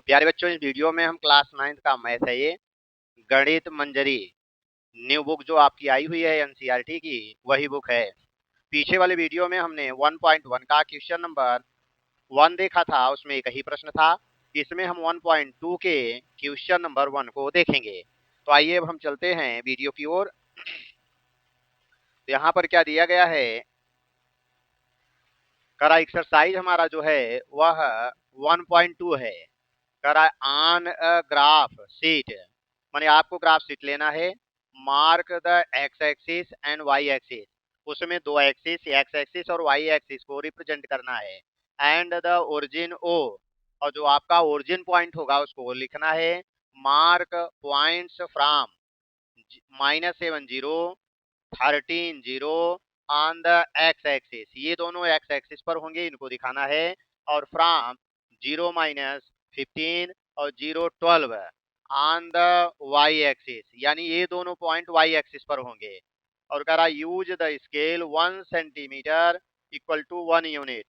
प्यारे बच्चों, इस वीडियो में हम क्लास 9th का मैथ है ये गणित मंजरी न्यू बुक जो आपकी आई हुई है एनसीईआरटी की, वही बुक है। पीछे वाले वीडियो में हमने 1.1 का क्वेश्चन नंबर 1 देखा था, उसमें एक ही प्रश्न था। इसमें हम 1.2 के क्वेश्चन नंबर 1 को देखेंगे। तो आइए अब हम चलते हैं वीडियो की ओर। तो यहाँ पर क्या दिया गया है, करा एक्सरसाइज हमारा जो है वह 1.2 है। करा ऑन अ ग्राफ शीट, माने आपको ग्राफ शीट लेना है। Mark the X axis and Y axis, उसमें दो एक्सिस एक्स एक्सिस और वाई एक्सिस को रिप्रेजेंट करना है। एंड द ओरिजिन ओ, और जो आपका ओरिजिन पॉइंट होगा उसको लिखना है। Mark points from -7 0 13 0 on the X axis, ये दोनों एक्स एक्सिस पर होंगे, इनको दिखाना है। और फ्रॉम 0 - 15 और 0 12 ऑन द वाई एक्सिस, यानी ये दोनों पॉइंट वाई एक्सिस पर होंगे। और करा use the scale 1 centimetre equal to 1 unit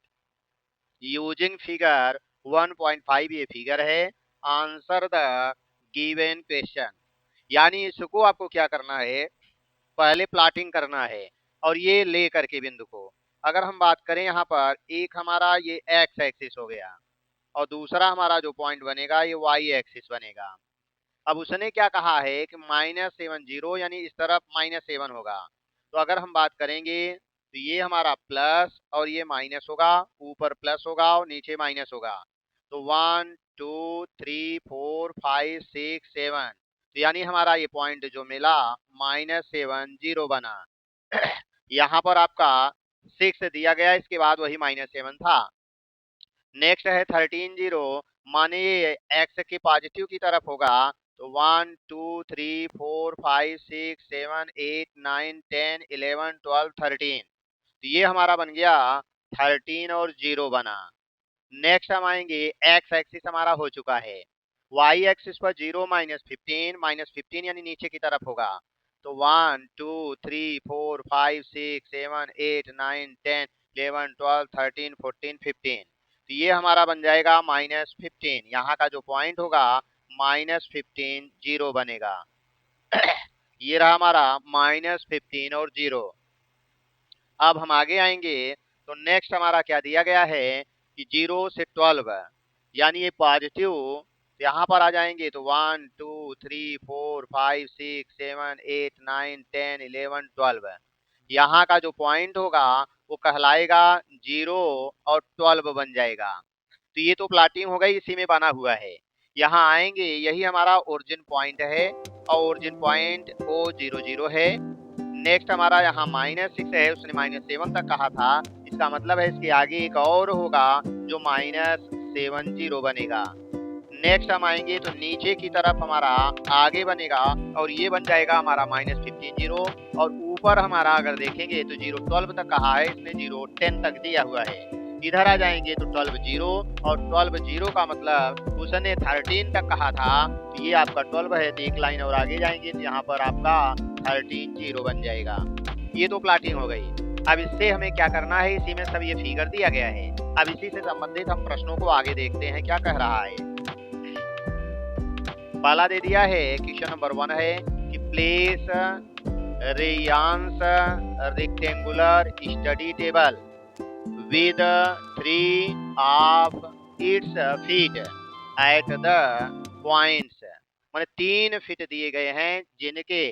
using figure 1.5, ये फिगर है। आंसर द गिवन क्वेश्चन, यानी इसको आपको क्या करना है, पहले प्लॉटिंग करना है और ये ले करके बिंदु को। अगर हम बात करें यहाँ पर, एक हमारा ये एक्स एक्सिस हो गया और दूसरा हमारा जो पॉइंट बनेगा ये वाई एक्सिस बनेगा। अब उसने क्या कहा है कि -7 0, यानी इस तरफ -7 होगा। तो अगर हम बात करेंगे तो ये हमारा प्लस और ये माइनस होगा, ऊपर प्लस होगा और नीचे माइनस होगा। तो 1 2 3 4 5 6 7, तो यानी हमारा ये पॉइंट जो मिला -7 0 बना। यहाँ पर आपका 6 दिया गया, इसके बाद वही -7 था। नेक्स्ट है 13 0, माने ये एक्स के पॉजिटिव की तरफ होगा। तो 1 2 3 4 5 6 7 8 9 10 11 12 13, तो ये हमारा बन गया 13 और 0 बना। नेक्स्ट हम आएंगे, एक्स एक्सिस हमारा हो चुका है। वाई एक्सिस पर 0 -15 यानी नीचे की तरफ होगा। तो 1 2 3 4 5 6 7 8 9 10 11 12 13 14 15, तो ये हमारा बन जाएगा -15। यहाँ का जो पॉइंट होगा -15 0 बनेगा। ये रहा हमारा -15 और 0। अब हम आगे आएंगे तो नेक्स्ट हमारा क्या दिया गया है कि 0 से 12, यानी ये पॉजिटिव। यहाँ पर आ जाएंगे तो 1 2 3 4 5 6 7 8 9 10 11 12, यहाँ का जो पॉइंट होगा वो कहलाएगा 0 और 12 बन जाएगा। तो ये तो प्लाटिंग हो गई, इसी में बना हुआ है। यहाँ आएंगे, यही हमारा ओरिजिन पॉइंट है और ओरिजिन पॉइंट O00 है। नेक्स्ट हमारा यहाँ -6 है, उसने -7 तक कहा था, इसका मतलब है इसके आगे एक और होगा जो -70 बनेगा। नेक्स्ट हम आएंगे तो नीचे की तरफ हमारा आगे बनेगा और ये बन जाएगा हमारा -15 0। और ऊपर हमारा अगर देखेंगे तो 0 12 तक कहा है इसने, 0 10 तक दिया हुआ है। इधर आ जाएंगे तो 12 0, और 12 0 का मतलब उसने 13 तक कहा था, तो ये आपका 12 है। तो एक लाइन और आगे जाएंगे तो यहाँ पर आपका 13 0 बन जाएगा। ये तो प्लाटिंग हो गई। अब इससे हमें क्या करना है, इसी में सब ये फिगर दिया गया है। अब इसी से संबंधित हम प्रश्नों को आगे देखते हैं क्या कह रहा है। पहला दे दिया है, क्वेश्चन नंबर 1 है कि place Reyansh's rectangular study table with 3 of its feet at the points, माने 3 फीट दिए गए हैं जिनके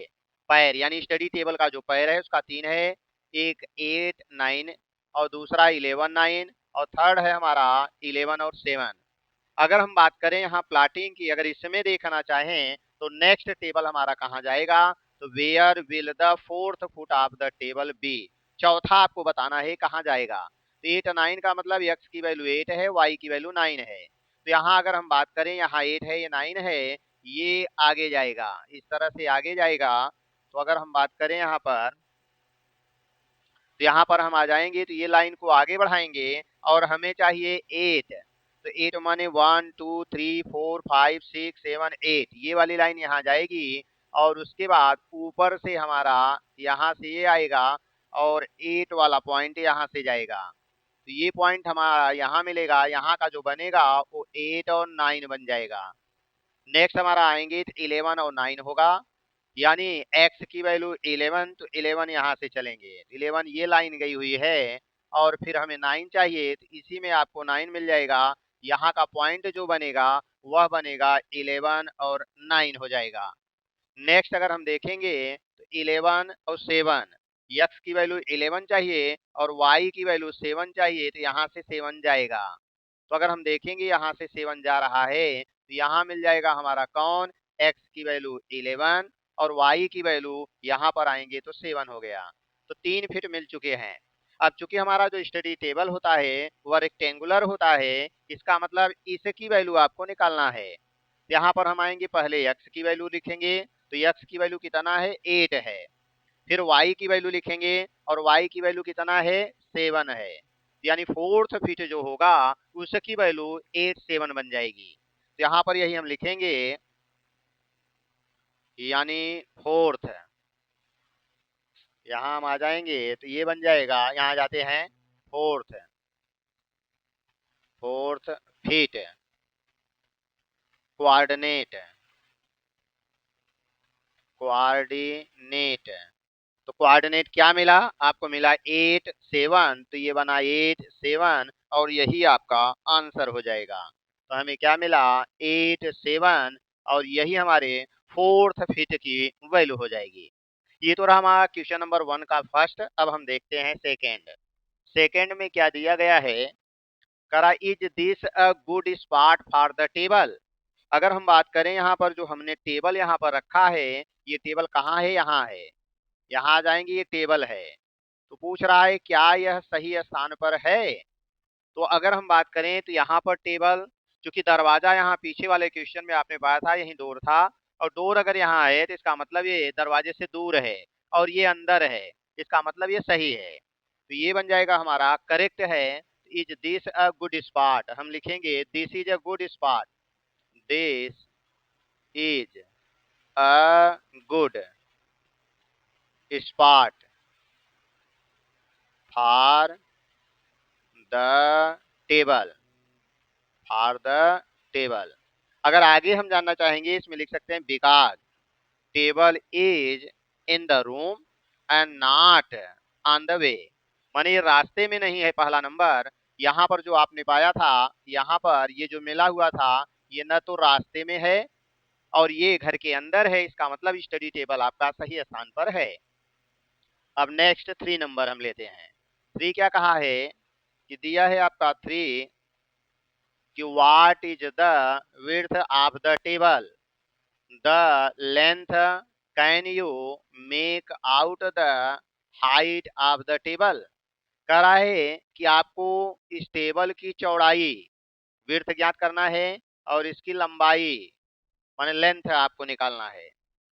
पैर, यानी स्टडी टेबल का जो पैर है उसका 3 है। एक 8 9 और दूसरा 11 9 और थर्ड है हमारा 11 और 7। अगर हम बात करें यहाँ प्लाटिंग की, अगर इसमें देखना चाहें तो नेक्स्ट टेबल हमारा कहाँ जाएगा, तो where will the fourth foot of the table be, चौथा आपको बताना है कहाँ जाएगा। तो 8 9 का मतलब x की वैल्यू 8 है, y की वैल्यू 9 है। तो यहाँ अगर हम बात करें, यहाँ 8 है, ये 9 है, ये आगे जाएगा, इस तरह से आगे जाएगा। तो अगर हम बात करें यहाँ पर, तो यहाँ पर हम आ जाएंगे तो ये लाइन को आगे बढ़ाएंगे और हमें चाहिए 8। तो 8 माने 1 2 3 4 5 6 7 8, ये वाली लाइन यहाँ जाएगी और उसके बाद ऊपर से हमारा यहाँ से ये आएगा और 8 वाला पॉइंट यहाँ से जाएगा। तो ये पॉइंट हमारा यहाँ मिलेगा, यहाँ का जो बनेगा वो 8 और 9 बन जाएगा। नेक्स्ट हमारा आएंगे तो 11 और 9 होगा, यानी x की वैल्यू 11, तो 11 यहाँ से चलेंगे, 11 ये लाइन गई हुई है और फिर हमें 9 चाहिए, तो इसी में आपको 9 मिल जाएगा। यहाँ का पॉइंट जो बनेगा वह बनेगा 11 और 9 हो जाएगा। नेक्स्ट अगर हम देखेंगे तो 11 और 7, x की वैल्यू 11 चाहिए और y की वैल्यू 7 चाहिए, तो यहाँ से 7 जाएगा। तो अगर हम देखेंगे यहाँ से 7 जा रहा है, तो यहाँ मिल जाएगा हमारा कौन, x की वैल्यू 11 और y की वैल्यू यहाँ पर आएंगे तो 7 हो गया। तो 3 फिट मिल चुके हैं। अब चूंकि हमारा जो स्टडी टेबल होता है वह रेक्टेंगुलर होता है, इसका मतलब इसकी वैल्यू आपको निकालना है। यहाँ पर हम आएंगे, पहले x की वैल्यू लिखेंगे, तो x की वैल्यू कितना है, 8 है। फिर y की वैल्यू लिखेंगे और y की वैल्यू कितना है, 7 है। यानी फोर्थ फिट जो होगा उसकी वैल्यू 8 7 बन जाएगी। तो यहाँ पर यही हम लिखेंगे, यानी फोर्थ। यहाँ हम आ जाएंगे तो ये बन जाएगा, यहाँ जाते हैं fourth, fourth feet coordinate, coordinate. तो कोऑर्डिनेट क्या मिला आपको, मिला 8 7, तो ये बना 8 7 और यही आपका आंसर हो जाएगा। तो हमें क्या मिला, 8 7, और यही हमारे फोर्थ फिट की वैल्यू हो जाएगी। ये तो रहा हमारा क्वेश्चन नंबर 1 का फर्स्ट। अब हम देखते हैं सेकेंड। सेकेंड में क्या दिया गया है, करा is this a good spot for the table. अगर हम बात करें यहाँ पर जो हमने टेबल यहाँ पर रखा है, ये टेबल कहाँ है, यहाँ है। यहाँ आ जाएंगे, ये टेबल है। तो पूछ रहा है क्या यह सही स्थान पर है। तो अगर हम बात करें तो यहाँ पर टेबल, चूंकि दरवाजा यहाँ पीछे वाले क्वेश्चन में आपने पाया था यही डोर था, और डोर अगर यहाँ है तो इसका मतलब ये दरवाजे से दूर है और ये अंदर है, इसका मतलब ये सही है। तो ये बन जाएगा हमारा करेक्ट है। Is this a good spot, हम लिखेंगे this is a good spot, this is a good spot for the table, for the table. अगर आगे हम जानना चाहेंगे, इसमें लिख सकते हैं because table is in the room and not on the way, माने ये रास्ते में नहीं है। पहला नंबर यहाँ पर जो आपने पाया था, यहाँ पर ये जो मिला हुआ था, ये न तो रास्ते में है और ये घर के अंदर है, इसका मतलब स्टडी टेबल आपका सही स्थान पर है। अब नेक्स्ट 3 नंबर हम लेते हैं। 3 क्या कहा है कि दिया है आपका 3 कि what is the width of the table, the length, can you make out the height of the table. कह रहा है कि आपको इस टेबल की चौड़ाई, विड्थ ज्ञात करना है और इसकी लंबाई माने लेंथ आपको निकालना है।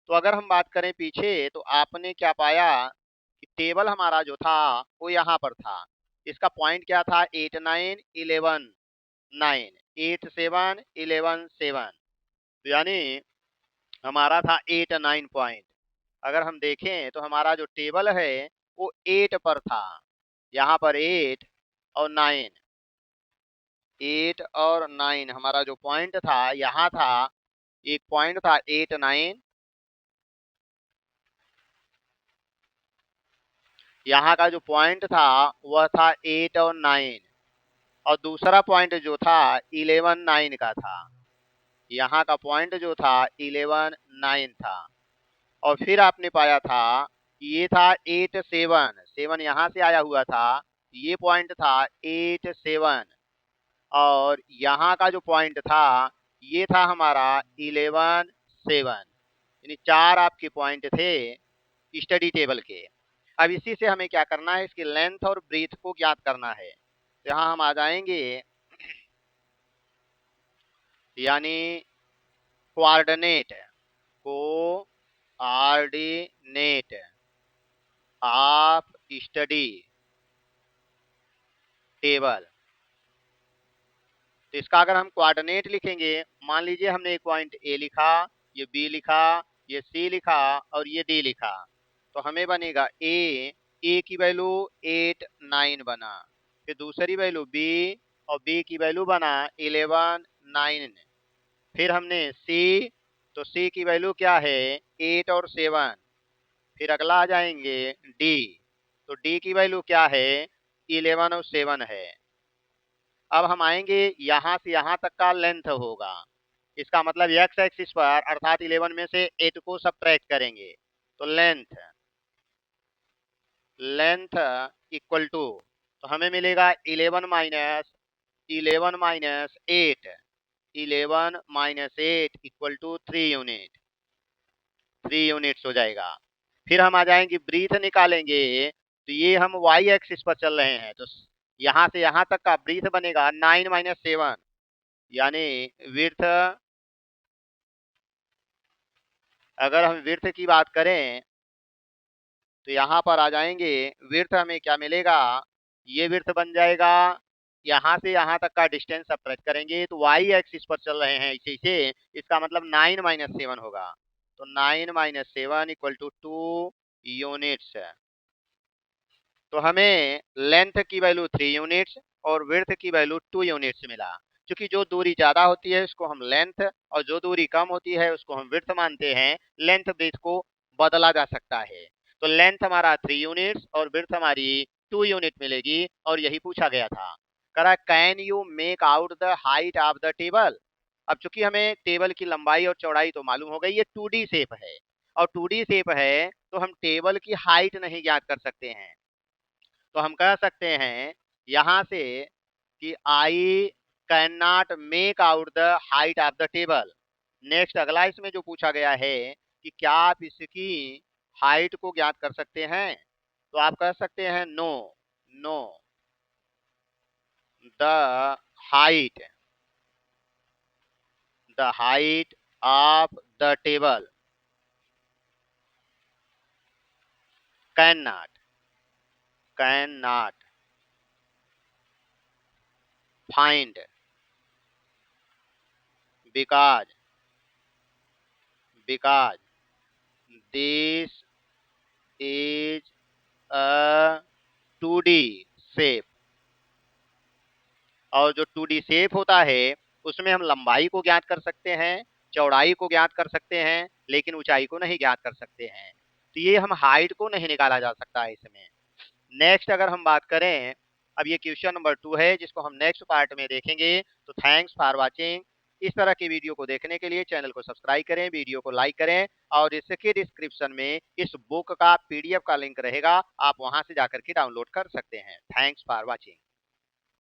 तो अगर हम बात करें पीछे, तो आपने क्या पाया कि टेबल हमारा जो था वो यहाँ पर था। इसका पॉइंट क्या था, 8 9 11 9, 8 7 11 7, तो यानी हमारा था 8 9 पॉइंट। अगर हम देखें तो हमारा जो टेबल है वो 8 पर था, यहाँ पर 8 और 9, 8 और 9 हमारा जो पॉइंट था यहाँ था, एक पॉइंट था 8 9, यहाँ का जो पॉइंट था वह था 8 और 9, और दूसरा पॉइंट जो था 11 9 का था। यहाँ का पॉइंट जो था 11 9 था। और फिर आपने पाया था ये था 8 7, 7 यहाँ से आया हुआ था, ये पॉइंट था 8 7, और यहाँ का जो पॉइंट था ये था हमारा 11 7, यानी 4 आपके पॉइंट थे स्टडी टेबल के। अब इसी से हमें क्या करना है, इसकी लेंथ और ब्रीथ को ज्ञात करना है। तो यहाँ हम आ जाएंगे, यानी coordinate, coordinate of study table. तो इसका अगर हम कोऑर्डिनेट लिखेंगे, मान लीजिए हमने एक पॉइंट ए लिखा, ये बी लिखा, ये सी लिखा और ये डी लिखा, तो हमें बनेगा ए की वैल्यू 8 9 बना, फिर दूसरी वैल्यू b, और b की वैल्यू बना 11, 9। फिर हमने c, तो c की वैल्यू क्या है 8 और 7। फिर अगला आ जाएंगे d, तो d की वैल्यू क्या है 11 और 7 है। अब हम आएंगे यहां से यहां तक का लेंथ होगा, इसका मतलब x एक्सिस पर अर्थात 11 में से 8 को सबट्रैक्ट करेंगे, तो लेंथ इक्वल टू, तो हमें मिलेगा 11 minus 8, 11 minus 8 equal to 3 unit, 3 units हो जाएगा। फिर हम आ जाएंगे ब्रीथ निकालेंगे, तो ये हम y एक्सिस पर चल रहे हैं, तो यहां से यहां तक का ब्रीथ बनेगा 9 माइनस 7, यानी विड्थ, अगर हम विड्थ की बात करें तो यहाँ पर आ जाएंगे, विड्थ हमें क्या मिलेगा, ये विड्थ बन जाएगा, यहाँ से यहाँ तक का डिस्टेंस सब्ट्रैक्ट करेंगे तो y एक्सिस पर चल रहे हैं इसे इसे, इसका मतलब 9 माइनस 7 होगा, तो 9 माइनस 7 इक्वल टू 2 यूनिट्स। तो हमें लेंथ की वैल्यू 3 यूनिट्स और विड्थ की वैल्यू 2 यूनिट्स मिला। क्योंकि जो दूरी ज्यादा होती है उसको हम लेंथ, और जो दूरी कम होती है उसको हम विड्थ मानते हैं, लेंथ विड्थ को बदला जा सकता है। तो लेंथ हमारा 3 यूनिट्स और विड्थ हमारी 2 यूनिट मिलेगी, और यही पूछा गया था। करा can you make out the height of the table. अब चूंकि हमें टेबल की लंबाई और चौड़ाई तो मालूम हो गई, ये 2D शेप है, और 2D शेप है तो हम टेबल की हाइट नहीं ज्ञात कर सकते हैं। तो हम कह सकते हैं यहां से कि I can not make out the height of the table. Next अगला इसमें जो पूछा गया है कि क्या आप इसकी हाइट को ज्ञात कर सकते हैं, तो आप कह सकते हैं no, no the height, the height of the table can not find because this is a 2D shape, और जो 2D शेप होता है उसमें हम लंबाई को ज्ञात कर सकते हैं, चौड़ाई को ज्ञात कर सकते हैं, लेकिन ऊंचाई को नहीं ज्ञात कर सकते हैं। तो ये हम हाइट को नहीं निकाला जा सकता है इसमें। नेक्स्ट अगर हम बात करें, अब ये क्वेश्चन नंबर 2 है जिसको हम नेक्स्ट पार्ट में देखेंगे। तो थैंक्स फॉर वाचिंग। इस तरह की वीडियो को देखने के लिए चैनल को सब्सक्राइब करें, वीडियो को लाइक करें, और इसके डिस्क्रिप्शन में इस बुक का PDF का लिंक रहेगा, आप वहां से जाकर के डाउनलोड कर सकते हैं। Thanks for watching.